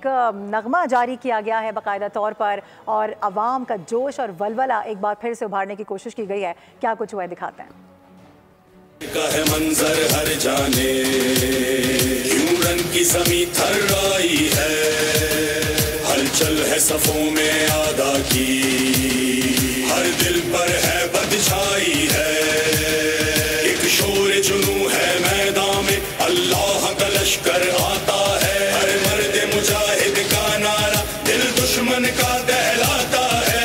नगमा जारी किया गया है बाकायदा तौर पर और अवाम का जोश और वलवला एक बार फिर से उभारने की कोशिश की गई है। क्या कुछ हुआ दिखाते हैं। का है मंजर हर जाने, क्यों रन की ज़मीं थर आई है, हलचल है सफों में आदा की, हर दिल पर है बद छाई है, एक शोर जुनू है मैदान में, अल्लाह का लश्कर आता है, हर मर्द मुजाहिद का नारा दिल दुश्मन का दहलाता है।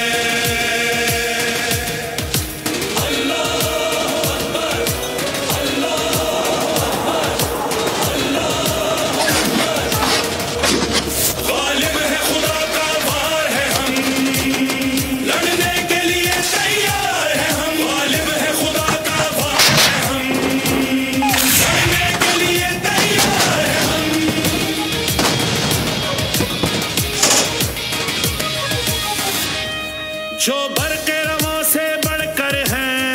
जो बरक़े रवां से बढ़कर हैं,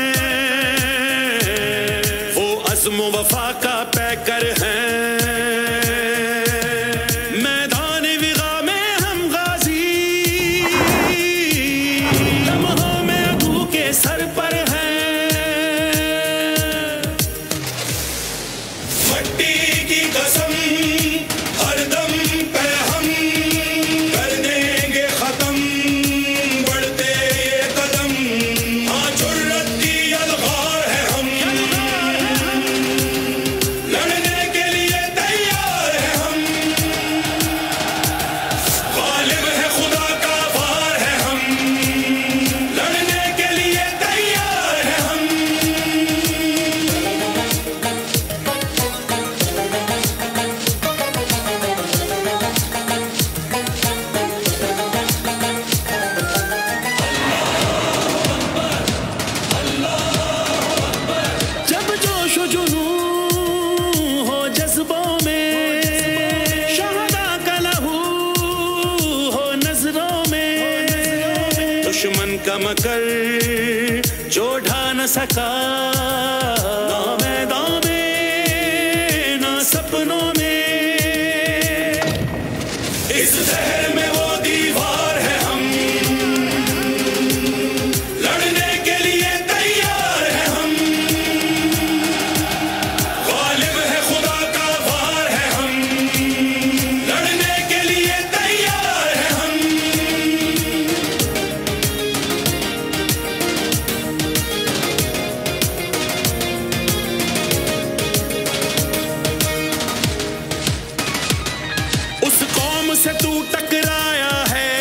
वो अज़्म वफ़ा का पैकर हैं, मैदान विग़ा में हम गाज़ी, लम्हों में अदू के सर पर हैं, मट्टी की कसम हर दम पे हम कर देंगे ख़त्म, दुश्मन का मकर जो ढा न सका, ना मैदान में ना सपनों में, इस शहर में वो दीवार है हम, लड़ने के लिए तैयार है हम, गालिब है खुदा का वार है हम, लड़ने के लिए तैयार है हम। से तू टकराया है,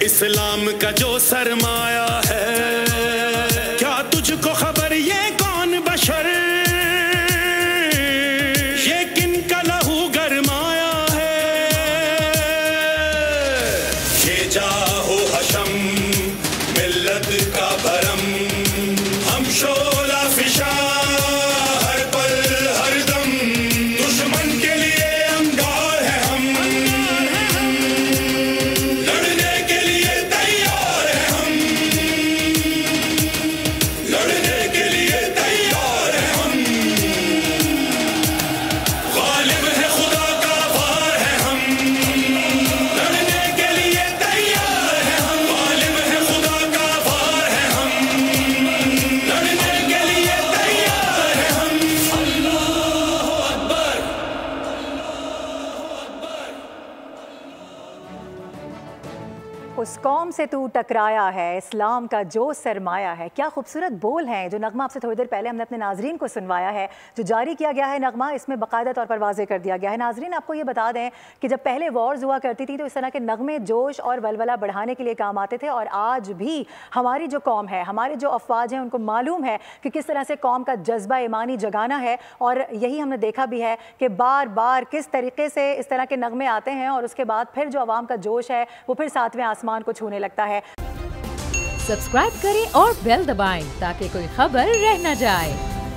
इस्लाम का जो सरमाया है, क्या तुझको खबर ये कौन बशर, ये किन का लहू गरमाया है, ये जाहो हशम मिल्लत का भरम, हम शोला फिशा हर पल हर दम, दुश्मन के लिए उस कौम से तू टकराया है, इस्लाम का जो सरमाया है। क्या खूबसूरत बोल हैं जो नगमा आपसे थोड़ी देर पहले हमने अपने नाजरीन को सुनवाया है। जो जारी किया गया है नगमा, इसमें बाकायदा तौर पर वाज़ेह कर दिया गया है। नाजरीन आपको ये बता दें कि जब पहले वॉर्स हुआ करती थी तो इस तरह के नगमे जोश और वलवला बढ़ाने के लिए काम आते थे, और आज भी हमारी जो कौम है, हमारे जो अफवाज हैं, उनको मालूम है कि किस तरह से कौम का जज्बा ईमानी जगाना है। और यही हमने देखा भी है कि बार बार किस तरीके से इस तरह के नगमे आते हैं और उसके बाद फिर जो आवाम का जोश है वो फिर सातवें आसमान को छूने लगता है। सब्सक्राइब करें और बेल दबाएं ताकि कोई खबर रह न जाए।